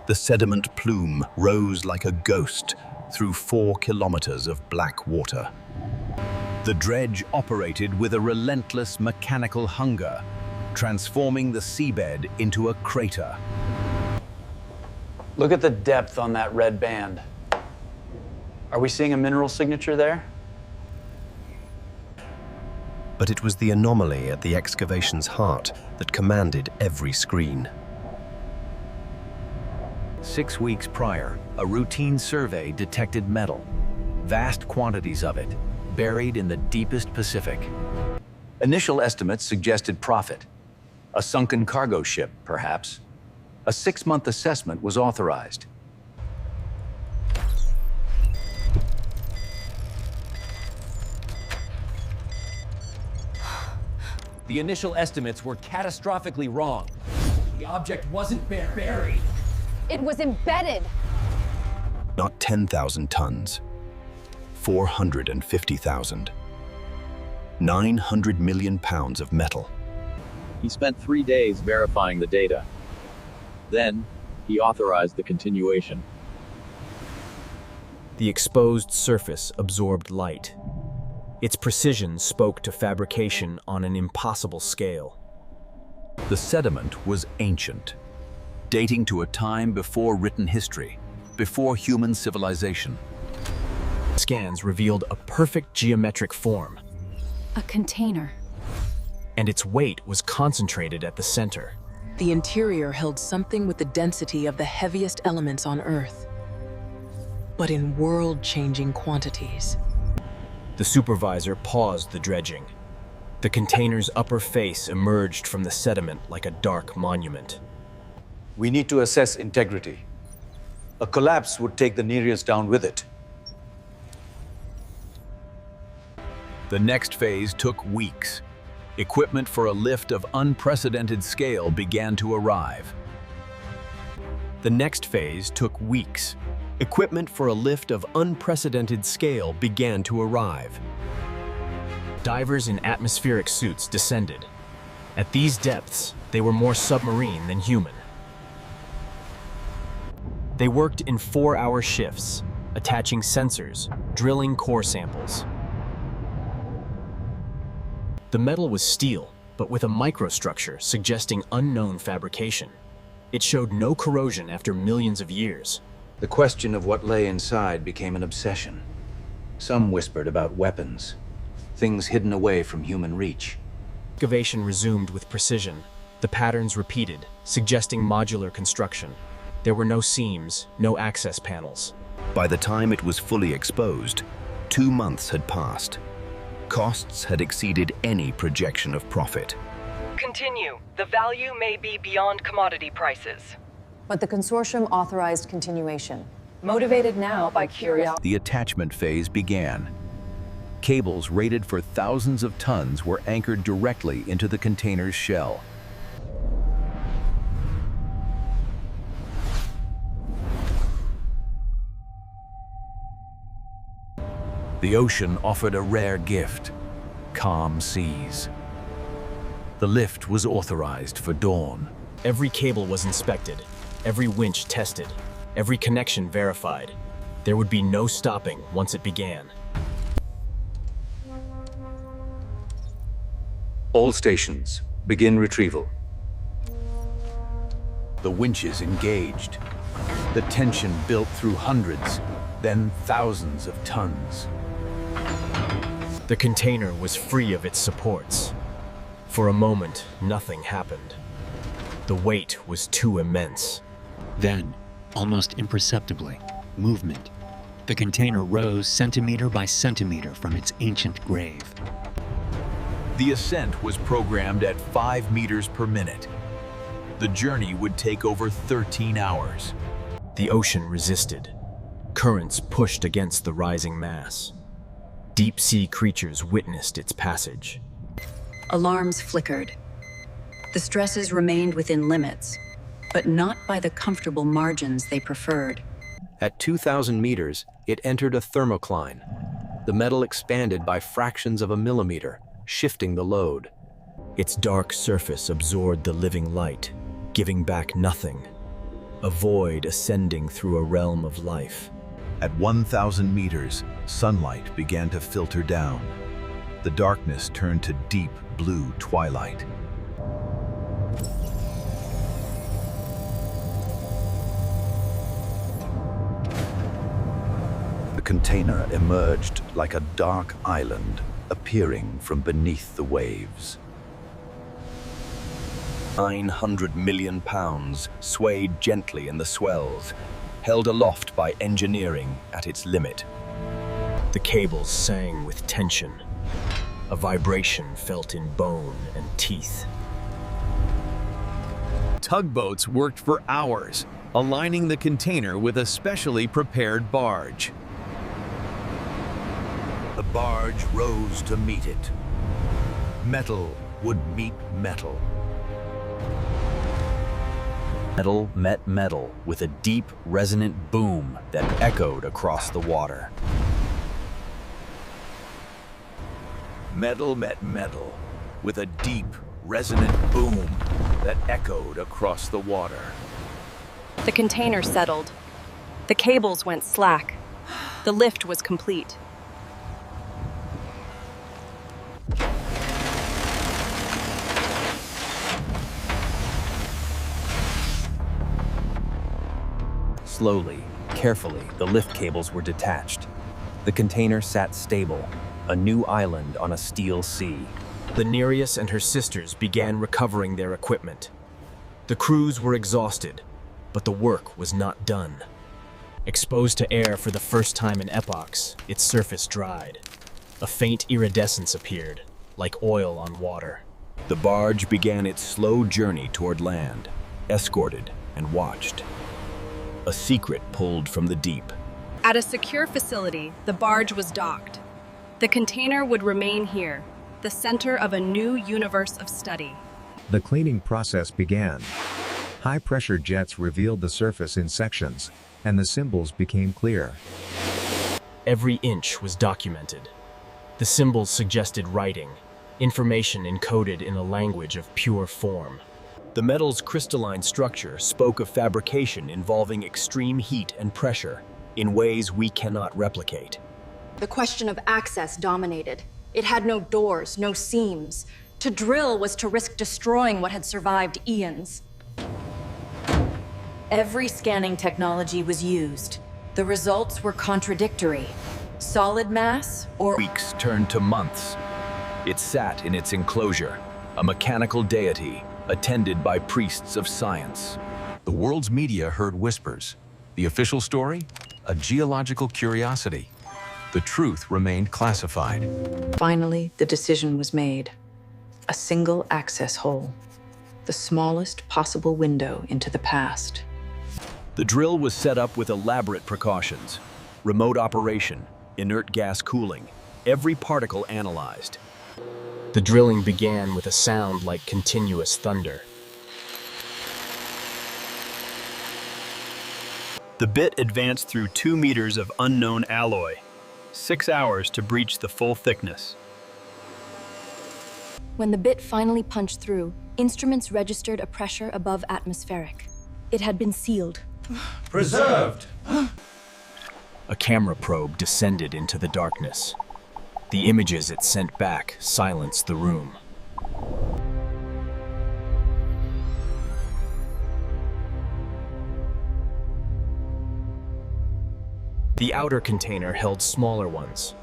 The sediment plume rose like a ghost through 4 kilometers of black water. The dredge operated with a relentless mechanical hunger, transforming the seabed into a crater. Look at the depth on that red band. Are we seeing a mineral signature there? But it was the anomaly at the excavation's heart that commanded every screen. 6 weeks prior, a routine survey detected metal, vast quantities of it, buried in the deepest Pacific. Initial estimates suggested profit. A sunken cargo ship, perhaps. A 6-month assessment was authorized. The initial estimates were catastrophically wrong. The object wasn't buried. It was embedded. Not 10,000 tons, 450,000. 900 million pounds of metal. He spent 3 days verifying the data. Then, he authorized the continuation. The exposed surface absorbed light. Its precision spoke to fabrication on an impossible scale. The sediment was ancient, dating to a time before written history, before human civilization. Scans revealed a perfect geometric form. A container. And its weight was concentrated at the center. The interior held something with the density of the heaviest elements on Earth, but in world-changing quantities. The supervisor paused the dredging. The container's upper face emerged from the sediment like a dark monument. We need to assess integrity. A collapse would take the Nereus down with it. The next phase took weeks. Equipment for a lift of unprecedented scale began to arrive. The next phase took weeks. Equipment for a lift of unprecedented scale began to arrive. Divers in atmospheric suits descended. At these depths, they were more submarine than human. They worked in 4-hour shifts, attaching sensors, drilling core samples. The metal was steel, but with a microstructure suggesting unknown fabrication. It showed no corrosion after millions of years. The question of what lay inside became an obsession. Some whispered about weapons, things hidden away from human reach. Excavation resumed with precision. The patterns repeated, suggesting modular construction. There were no seams, no access panels. By the time it was fully exposed, 2 months had passed. Costs had exceeded any projection of profit. Continue. The value may be beyond commodity prices. But the consortium authorized continuation, motivated now by curiosity. The attachment phase began. Cables rated for thousands of tons were anchored directly into the container's shell. The ocean offered a rare gift: calm seas. The lift was authorized for dawn. Every cable was inspected, every winch tested, every connection verified. There would be no stopping once it began. All stations, begin retrieval. The winches engaged. The tension built through hundreds, then thousands of tons. The container was free of its supports. For a moment, nothing happened. The weight was too immense. Then, almost imperceptibly, movement. The container rose centimeter by centimeter from its ancient grave. The ascent was programmed at 5 meters per minute. The journey would take over 13 hours. The ocean resisted. Currents pushed against the rising mass. Deep-sea creatures witnessed its passage. Alarms flickered. The stresses remained within limits, but not by the comfortable margins they preferred. At 2,000 meters, it entered a thermocline. The metal expanded by fractions of a millimeter, shifting the load. Its dark surface absorbed the living light, giving back nothing. a void ascending through a realm of life. At 1,000 meters, sunlight began to filter down. The darkness turned to deep blue twilight. The container emerged like a dark island appearing from beneath the waves. 900 million pounds swayed gently in the swells, held aloft by engineering at its limit. The cables sang with tension, a vibration felt in bone and teeth. Tugboats worked for hours, aligning the container with a specially prepared barge. The barge rose to meet it. Metal would meet metal. Metal met metal with a deep, resonant boom that echoed across the water. Metal met metal with a deep, resonant boom that echoed across the water. The container settled. The cables went slack. The lift was complete. Slowly, carefully, the lift cables were detached. The container sat stable, a new island on a steel sea. The Nereus and her sisters began recovering their equipment. The crews were exhausted, but the work was not done. Exposed to air for the first time in epochs, its surface dried. A faint iridescence appeared, like oil on water. The barge began its slow journey toward land, escorted and watched. A secret pulled from the deep. At a secure facility, the barge was docked. The container would remain here, the center of a new universe of study. The cleaning process began. High-pressure jets revealed the surface in sections, and the symbols became clear. Every inch was documented. The symbols suggested writing, information encoded in a language of pure form. The metal's crystalline structure spoke of fabrication involving extreme heat and pressure in ways we cannot replicate. The question of access dominated. It had no doors, no seams. To drill was to risk destroying what had survived eons. Every scanning technology was used. The results were contradictory. Solid mass or Weeks turned to months. It sat in its enclosure, a mechanical deity attended by priests of science. The world's media heard whispers. The official story? A geological curiosity. The truth remained classified. Finally, the decision was made. A single access hole. The smallest possible window into the past. The drill was set up with elaborate precautions. Remote operation, inert gas cooling, every particle analyzed. The drilling began with a sound like continuous thunder. The bit advanced through 2 meters of unknown alloy. 6 hours to breach the full thickness. When the bit finally punched through, instruments registered a pressure above atmospheric. It had been sealed. Preserved! A camera probe descended into the darkness. The images it sent back silenced the room. The outer container held smaller ones.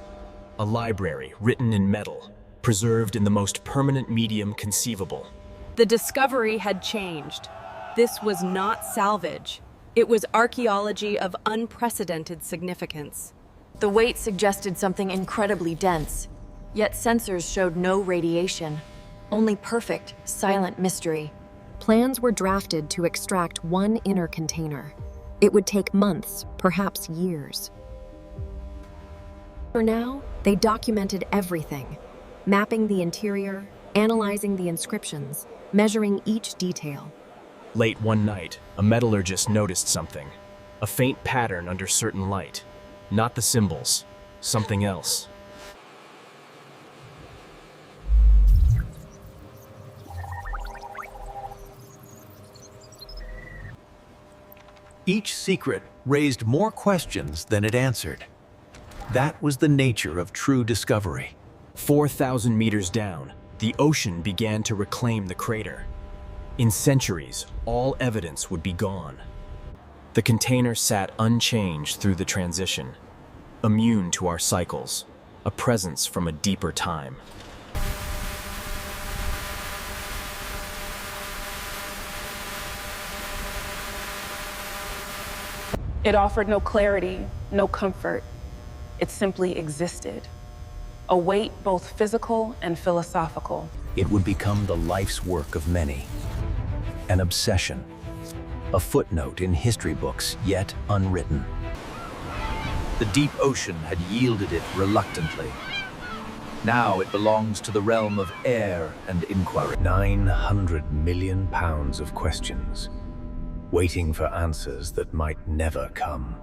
A library written in metal, preserved in the most permanent medium conceivable. The discovery had changed. This was not salvage. It was archaeology of unprecedented significance. The weight suggested something incredibly dense, yet sensors showed no radiation, only perfect, silent mystery. Plans were drafted to extract one inner container. It would take months, perhaps years. For now, they documented everything, mapping the interior, analyzing the inscriptions, measuring each detail. Late one night, a metallurgist noticed something, a faint pattern under certain light. Not the symbols, something else. Each secret raised more questions than it answered. That was the nature of true discovery. 4,000 meters down, the ocean began to reclaim the crater. In centuries, all evidence would be gone. The container sat unchanged through the transition, immune to our cycles, a presence from a deeper time. It offered no clarity, no comfort. It simply existed. A weight both physical and philosophical. It would become the life's work of many. An obsession. A footnote in history books, yet unwritten. The deep ocean had yielded it reluctantly. Now it belongs to the realm of air and inquiry. 900 million pounds of questions, waiting for answers that might never come.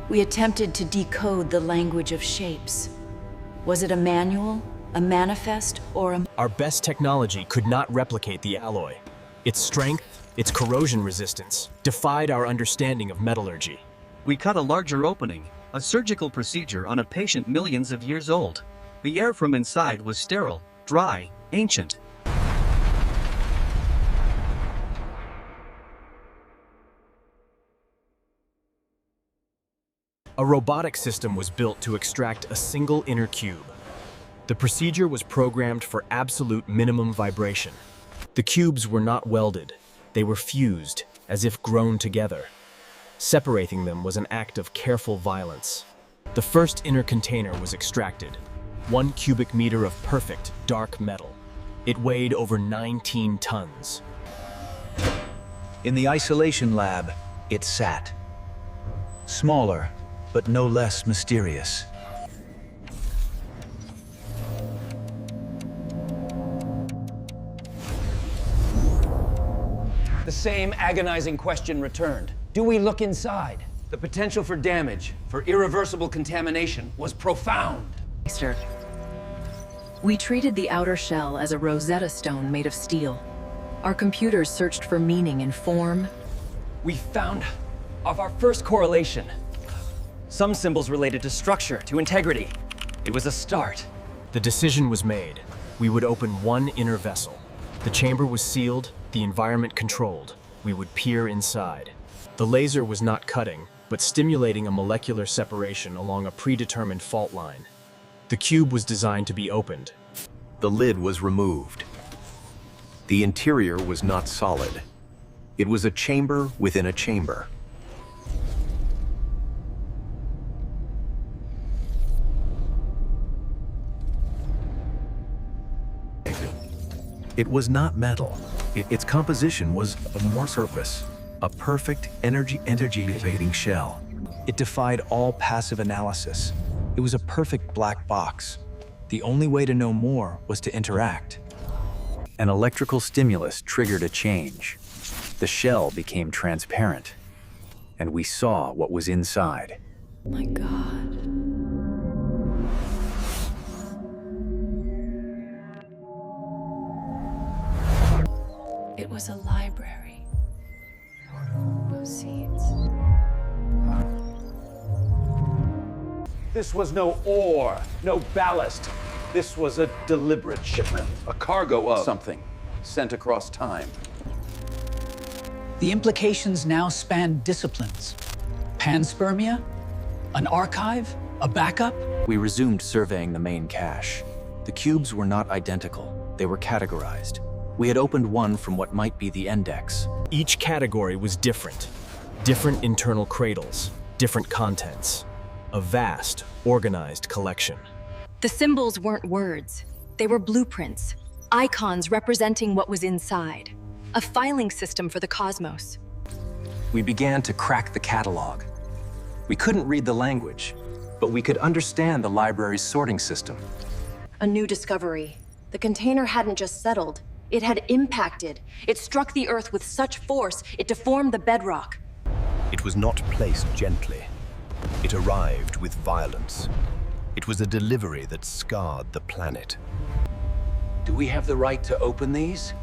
We attempted to decode the language of shapes. Was it a manual, a manifest, or a... Our best technology could not replicate the alloy. Its strength, its corrosion resistance, defied our understanding of metallurgy. We cut a larger opening, a surgical procedure on a patient millions of years old. The air from inside was sterile, dry, ancient. A robotic system was built to extract a single inner cube. The procedure was programmed for absolute minimum vibration. The cubes were not welded. They were fused, as if grown together. Separating them was an act of careful violence. The first inner container was extracted, 1 cubic meter of perfect, dark metal. It weighed over 19 tons. In the isolation lab, it sat. Smaller, but no less mysterious. The same agonizing question returned. Do we look inside? The potential for damage, for irreversible contamination, was profound. We treated the outer shell as a Rosetta Stone made of steel. Our computers searched for meaning in form. We found of our first correlation. Some symbols related to structure, to integrity. It was a start. The decision was made. We would open one inner vessel. The chamber was sealed, the environment controlled. We would peer inside. The laser was not cutting, but stimulating a molecular separation along a predetermined fault line. The cube was designed to be opened. The lid was removed. The interior was not solid. It was a chamber within a chamber. It was not metal. Its composition was of more surface, a perfect energy-evading shell. It defied all passive analysis. It was a perfect black box. The only way to know more was to interact. An electrical stimulus triggered a change. The shell became transparent, and we saw what was inside. My God. It was a library. No seats. This was no ore, no ballast. This was a deliberate shipment, a cargo of something sent across time. The implications now span disciplines. Panspermia? An archive? A backup? We resumed surveying the main cache. The cubes were not identical. They were categorized. We had opened one from what might be the index. Each category was different. Different internal cradles, different contents. A vast, organized collection. The symbols weren't words. They were blueprints, icons representing what was inside. A filing system for the cosmos. We began to crack the catalog. We couldn't read the language, but we could understand the library's sorting system. A new discovery. The container hadn't just settled. It had impacted. It struck the Earth with such force, it deformed the bedrock. It was not placed gently. It arrived with violence. It was a delivery that scarred the planet. Do we have the right to open these?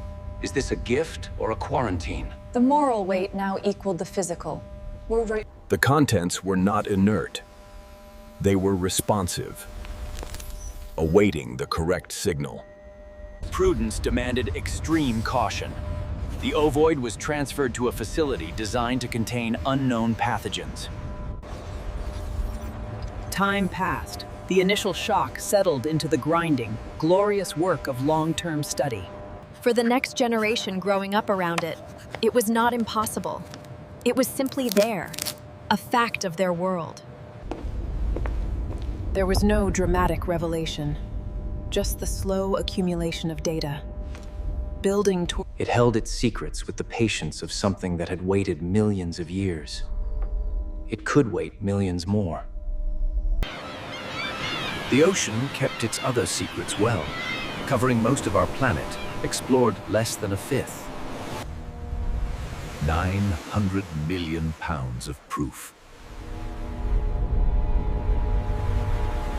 Is this a gift or a quarantine? The moral weight now equaled the physical. The contents were not inert. They were responsive, awaiting the correct signal. Prudence demanded extreme caution. The ovoid was transferred to a facility designed to contain unknown pathogens. Time passed. The initial shock settled into the grinding, glorious work of long-term study. For the next generation growing up around it, it was not impossible. It was simply there, a fact of their world. There was no dramatic revelation, just the slow accumulation of data. Building toward... It held its secrets with the patience of something that had waited millions of years. It could wait millions more. The ocean kept its other secrets well, covering most of our planet, explored less than a fifth. 900 million pounds of proof.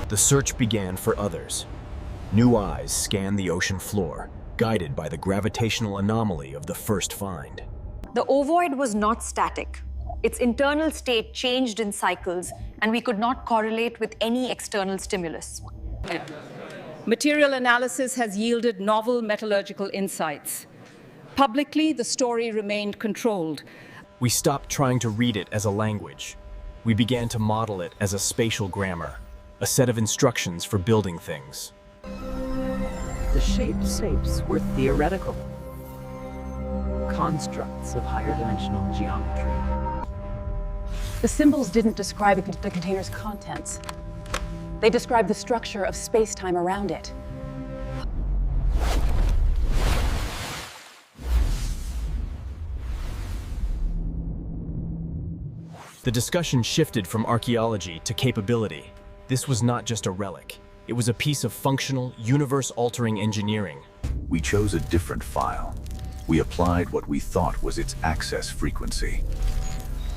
The search began for others. New eyes scanned the ocean floor, guided by the gravitational anomaly of the first find. The ovoid was not static. Its internal state changed in cycles, and we could not correlate with any external stimulus. Material analysis has yielded novel metallurgical insights. Publicly, the story remained controlled. We stopped trying to read it as a language. We began to model it as a spatial grammar, a set of instructions for building things. The shapes were theoretical, constructs of higher dimensional geometry. The symbols didn't describe the container's contents. They described the structure of space-time around it. The discussion shifted from archaeology to capability. This was not just a relic. It was a piece of functional, universe-altering engineering. We chose a different file. We applied what we thought was its access frequency.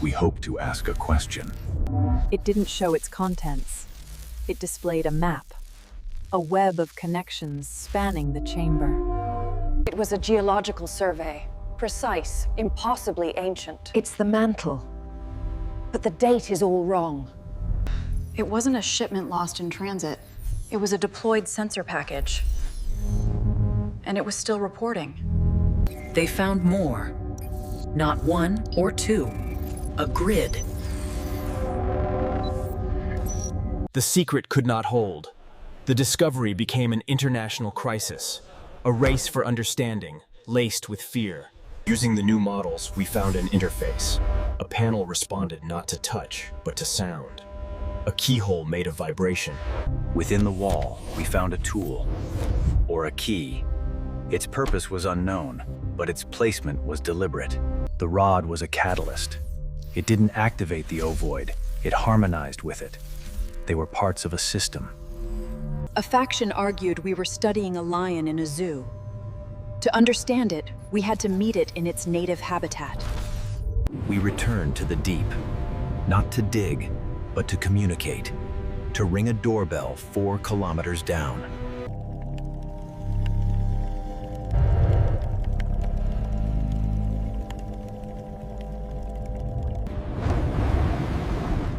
We hoped to ask a question. It didn't show its contents. It displayed a map, a web of connections spanning the chamber. It was a geological survey, precise, impossibly ancient. It's the mantle. But the date is all wrong. It wasn't a shipment lost in transit. It was a deployed sensor package. And it was still reporting. They found more. Not one or two. A grid. The secret could not hold. The discovery became an international crisis, a race for understanding, laced with fear. Using the new models, we found an interface. A panel responded not to touch, but to sound. A keyhole made of vibration. Within the wall, we found a tool, or a key. Its purpose was unknown, but its placement was deliberate. The rod was a catalyst. It didn't activate the ovoid, it harmonized with it. They were parts of a system. A faction argued we were studying a lion in a zoo. To understand it, we had to meet it in its native habitat. We returned to the deep, not to dig, but to communicate, to ring a doorbell 4 kilometers down.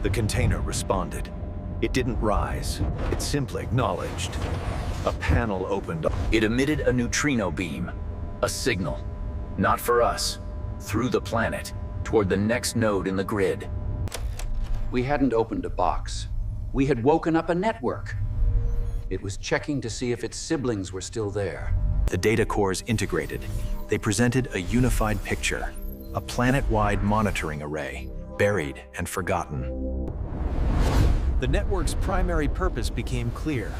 The container responded. It didn't rise, it simply acknowledged. A panel opened up. It emitted a neutrino beam, a signal, not for us, through the planet, toward the next node in the grid. We hadn't opened a box. We had woken up a network. It was checking to see if its siblings were still there. The data cores integrated. They presented a unified picture, a planet-wide monitoring array, buried and forgotten. The network's primary purpose became clear.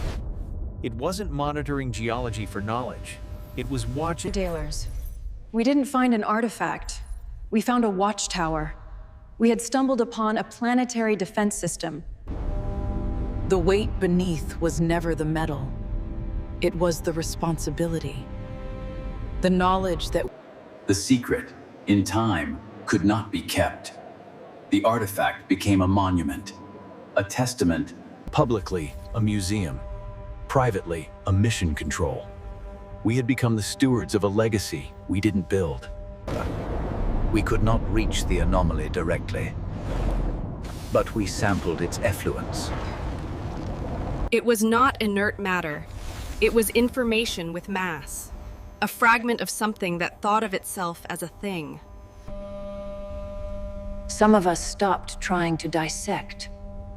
It wasn't monitoring geology for knowledge. It was watching... Dealers. We didn't find an artifact. We found a watchtower. We had stumbled upon a planetary defense system. The weight beneath was never the metal. It was the responsibility. The knowledge that... The secret, in time, could not be kept. The artifact became a monument, a testament. Publicly, a museum. Privately, a mission control. We had become the stewards of a legacy we didn't build. We could not reach the anomaly directly, but we sampled its effluents. It was not inert matter. It was information with mass. A fragment of something that thought of itself as a thing. Some of us stopped trying to dissect.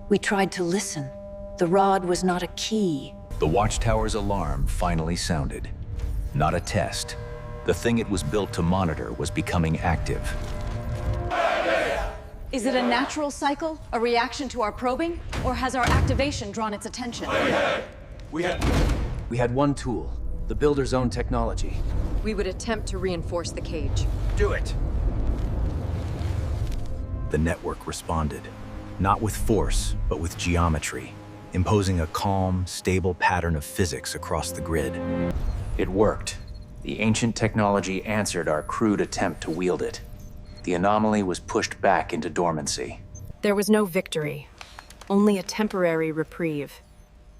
We tried to listen. The rod was not a key. The watchtower's alarm finally sounded. Not a test. The thing it was built to monitor was becoming active. Is it a natural cycle, a reaction to our probing, or has our activation drawn its attention? We had one tool, the builder's own technology. We would attempt to reinforce the cage. Do it! The network responded, not with force, but with geometry, imposing a calm, stable pattern of physics across the grid. It worked. The ancient technology answered our crude attempt to wield it. The anomaly was pushed back into dormancy. There was no victory, only a temporary reprieve,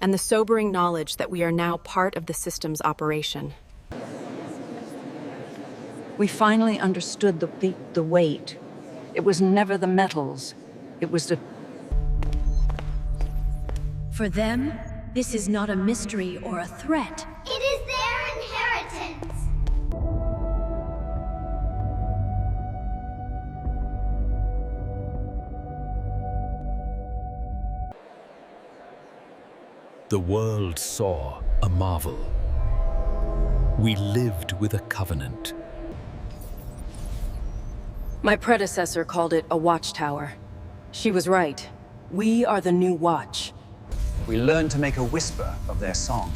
and the sobering knowledge that we are now part of the system's operation. We finally understood the weight. It was never the metals. It was the... For them, this is not a mystery or a threat. It is their inheritance. The world saw a marvel. We lived with a covenant. My predecessor called it a watchtower. She was right. We are the new watch. We learned to make a whisper of their song.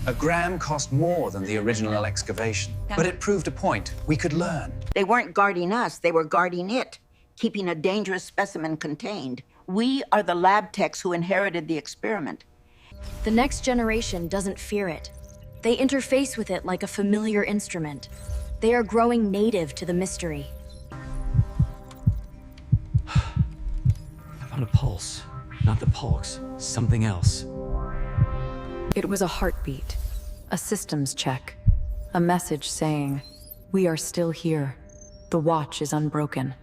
A gram cost more than the original excavation, but it proved a point. We could learn. They weren't guarding us, they were guarding it, keeping a dangerous specimen contained. We are the lab techs who inherited the experiment. The next generation doesn't fear it. They interface with it like a familiar instrument. They are growing native to the mystery. I found a pulse. Not the pulse, something else. It was a heartbeat, a systems check, a message saying, "We are still here. The watch is unbroken."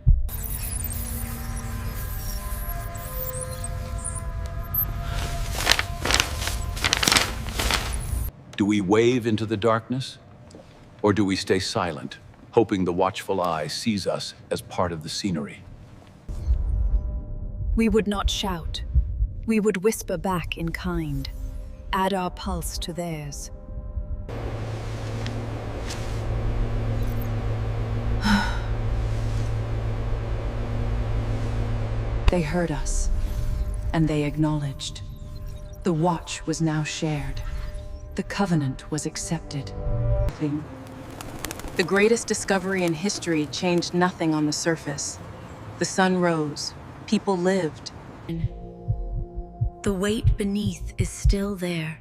Do we wave into the darkness? Or do we stay silent, hoping the watchful eye sees us as part of the scenery? We would not shout. We would whisper back in kind, add our pulse to theirs. They heard us, and they acknowledged. The watch was now shared. The covenant was accepted. The greatest discovery in history changed nothing on the surface. The sun rose. People lived. The weight beneath is still there.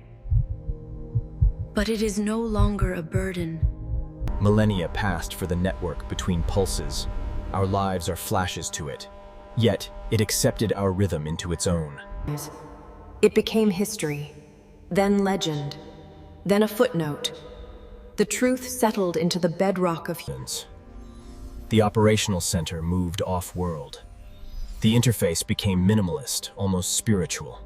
But it is no longer a burden. Millennia passed for the network between pulses. Our lives are flashes to it. Yet, it accepted our rhythm into its own. It became history, then legend, then a footnote. The truth settled into the bedrock of humans. The operational center moved off-world. The interface became minimalist, almost spiritual.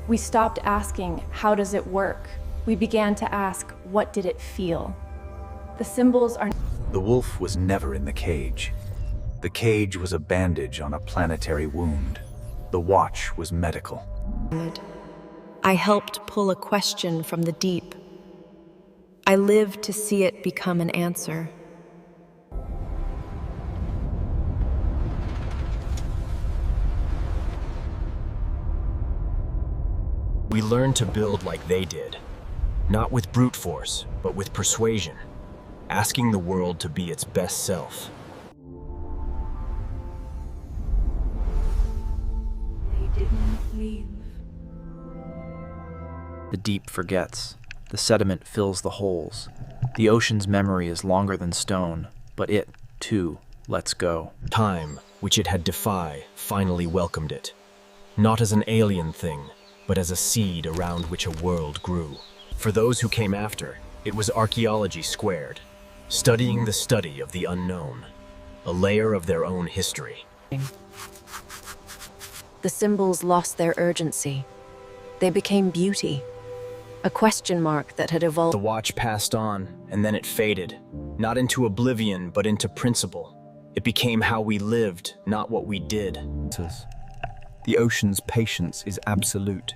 We stopped asking, how does it work? We began to ask, what did it feel? The symbols are... The wolf was never in the cage. The cage was a bandage on a planetary wound. The watch was medical. I helped pull a question from the deep. I lived to see it become an answer. We learned to build like they did. Not with brute force, but with persuasion. Asking the world to be its best self. They didn't leave. The deep forgets. The sediment fills the holes. The ocean's memory is longer than stone, but it, too, lets go. Time, which it had defied, finally welcomed it. Not as an alien thing, but as a seed around which a world grew. For those who came after, it was archaeology squared. studying the study of the unknown, a layer of their own history. The symbols lost their urgency. They became beauty, a question mark that had evolved. The watch passed on, and then it faded, not into oblivion, but into principle. It became how we lived, not what we did. The ocean's patience is absolute.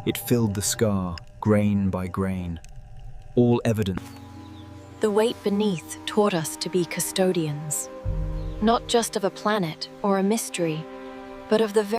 It filled the scar, grain by grain, all evident. The weight beneath taught us to be custodians, not just of a planet or a mystery, but of the very